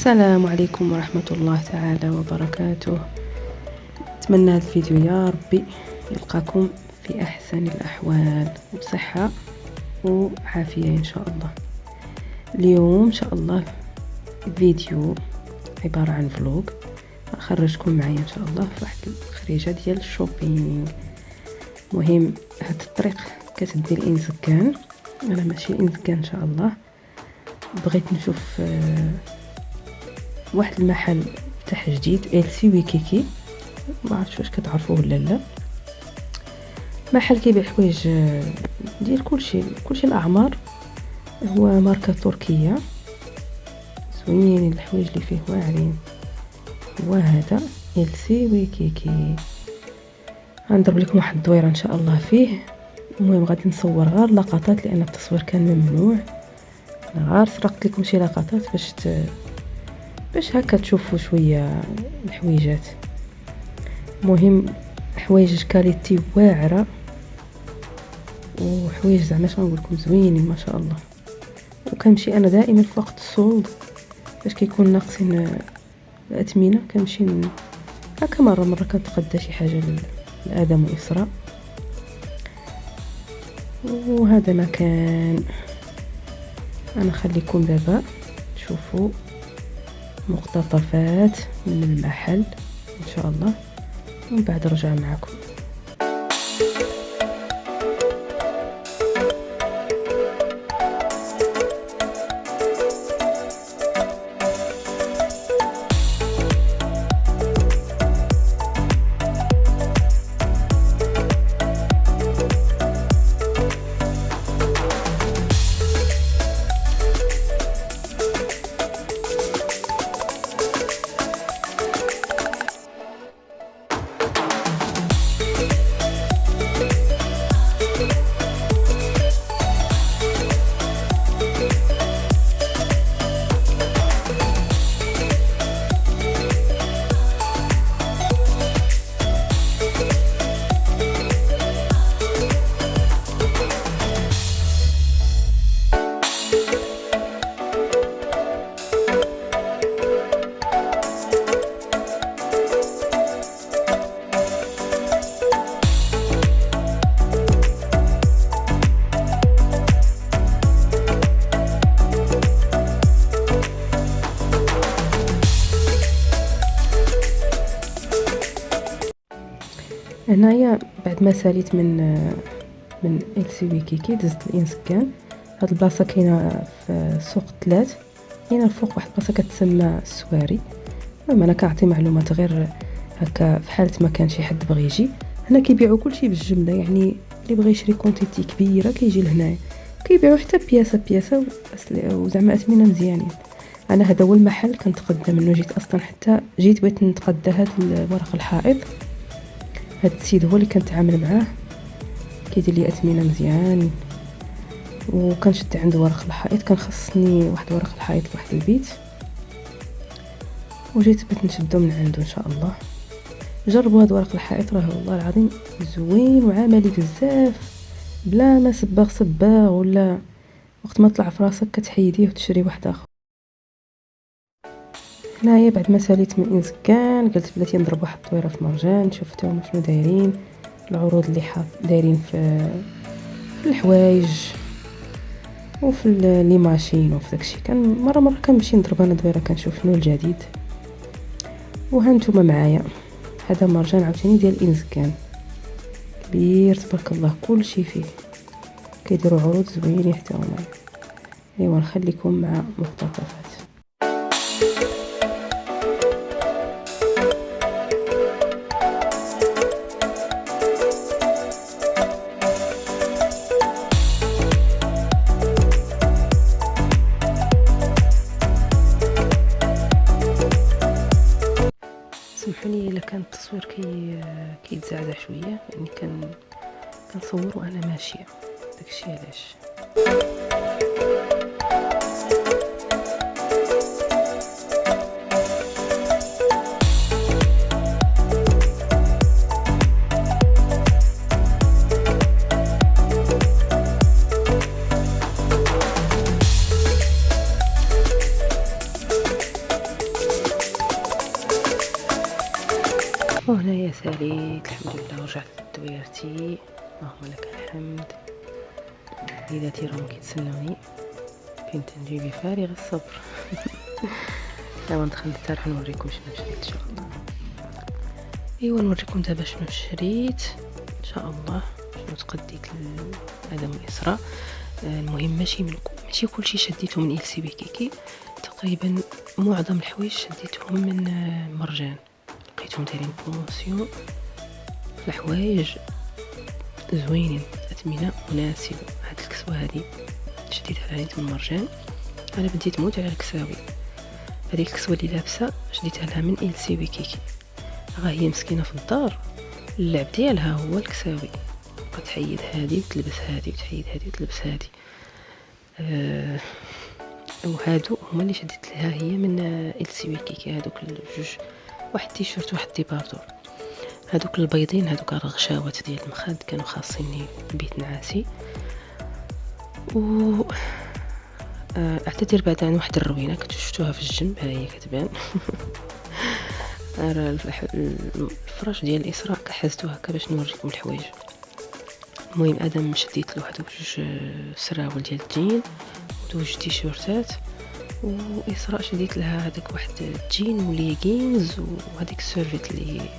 السلام عليكم ورحمة الله تعالى وبركاته. أتمنى هذا الفيديو يا ربي يلقاكم في أحسن الأحوال وبصحة وعافية إن شاء الله. اليوم إن شاء الله فيديو عبارة عن فلوق، أخرجكم معايا إن شاء الله في واحد الخريجة ديال الشوبينغ. مهم هاد الطريق كتدي لإنزكان، أنا ماشي إنزكان إن شاء الله. بغيت نشوف واحد المحل فتح جديد إلسي ويكيكي، ما عرفتش واش كتعرفوه ولا لا. محل كيبيع حوايج ديال كلشي الاعمار، هو ماركه تركيه زوينين، الحوايج اللي فيه واعرين. هو هذا إلسي ويكيكي، غنضرب لكم واحد الدويره ان شاء الله فيه. المهم غادي نصور غير لقطات لان التصوير كان ممنوع، انا غير سرقت لكم شي لقطات باش هكا تشوفوا شويه الحويجات. مهم حوايج كاليتي واعره وحوايج زعما شنو نقول لكم زوينين ما شاء الله. وكنمشي انا دائما في وقت الصولد باش كيكون ناقصين الاثمنه، كنمشي هكا مره كنتقدى شي حاجه لادم واسراء. وهذا مكان انا خليكم دابا تشوفوا مقتطفات من المحل ان شاء الله، ومن بعد نرجع معكم. هنايا بعد ما ساليت من إلسي ويكيكي دزت الإنسكان. هاد البلاصه كاينه في سوق الثلاث، كاينه الفوق واحد البلاصه كتسمى السواري. المهم انا كنعطي معلومات غير هكا في حاله ما كان شي حد بغى يجي. هنا كيبيعوا كلشي بالجمله، يعني اللي بغى يشري كونتيتي كبيره كيجي لهنايا. كيبيعوا حتى بياسه وزعما اثمنه مزيانين. انا هذا هو المحل كنتقدى منه، جيت اصلا حتى جيت بغيت نتقدى هاد ورق الحائط. هاد السيد هو اللي كنتعامل معاه، كيدير لي اثمنه مزيان. وكنشد عنده ورق الحائط، كان خصني واحد ورق الحائط لواحد البيت، وجيت بغيت نشدو من عنده ان شاء الله. جربوا هاد ورق الحائط، راه والله العظيم زوين وعملي بزاف، بلا ما صباغ ولا وقت ما طلع في راسك كتحيديه وتشري واحد اخر. هنايا بعد ما ساليت من إنزكان قلت بلاتي نضرب واحد الطويره في مرجان، شفتهم شنو دايرين العروض اللي دايرين في الحوايج وفي لي ماشين وفي داكشي. كان مره كنمشي نضرب انا دويره كنشوف شنو الجديد. وهانتوما معايا هذا مرجان عاوتاني ديال إنزكان، كبير تبارك الله، كلشي فيه كيديروا عروض زوينين حتى هما. ايوا نخليكم مع مقتطفات. سمحوني الا كان التصوير كيتزعزع شويه، يعني كنصور وانا ماشيه، داكشي علاش. ساليت الحمد لله ورجعت لدويرتي، اللهم لك الحمد. وليداتي راهم كيتسنوني، بنت نجيبي فارغ الصبر. ايوا ندخل للدار راح نوريكم شنو شريت ان شاء الله. ايوا نوريكم دابا شنو شريت ان شاء الله، شنو تقديت لادم واسراء. المهم ماشي كلشي شديته من إلسي بكيكي، تقريبا معظم الحوايج شديتهم من مرجان، لقيتهم دايرين بروموسيون، الحوايج زوينين، اثمنه مناسبه. هاد الكسوه هادي شديتها نيت من مرجان، انا بنتي تموت على الكساوي. هذيك الكسوه اللي لابسه شديتها لها من إلسي بكيكي، راه هي مسكينه في الدار اللعب ديالها هو الكساوي، تحيد هذه وتلبس هذه وتحيد هذه وتلبس هذه. وهادو هما اللي شديت لها هي من إلسي بكيكي، هادوك الجوج، واحد تيشيرت واحد ديباردور. هادوك البيضين هادوك الغشاوات ديال المخاد كانوا خاصيني بيت نعاسي. و اعتذر بعد عن واحد الروينه كنتو شفتوها في الجنب، ها هي كتبان. راه الفراش ديال الاسراء كحزتو هكا باش نوريكم الحوايج. المهم ادم شديت له هادوك جوج سراول ديال الجين ودوج تيشيرتات، واسراء شديت لها هذاك واحد الجين وليغينز وهذيك السيرفيت اللي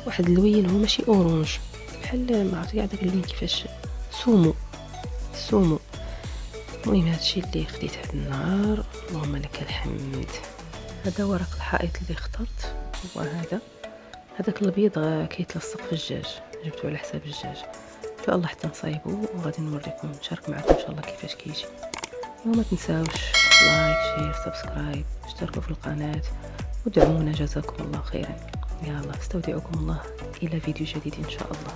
واحد اللوين، هو ماشي اورانج، بحال ما عرفت كاع داك اللين كيفاش، سومو. المهم هادشي اللي خديت هاد النهار، اللهم لك الحمد. هذا ورق الحائط اللي اخترت، هو هذاك البيض كيتلصق في الدجاج، جبته على حساب الدجاج ان شاء الله حتى نصايبو، وغادي نوريكم نشارك معكم ان شاء الله كيفاش كيجي. وما تنساوش لايك شير سبسكرايب، اشتركوا في القناه ودعمونا جزاكم الله خيرا. يلا استودعكم الله الى فيديو جديد ان شاء الله.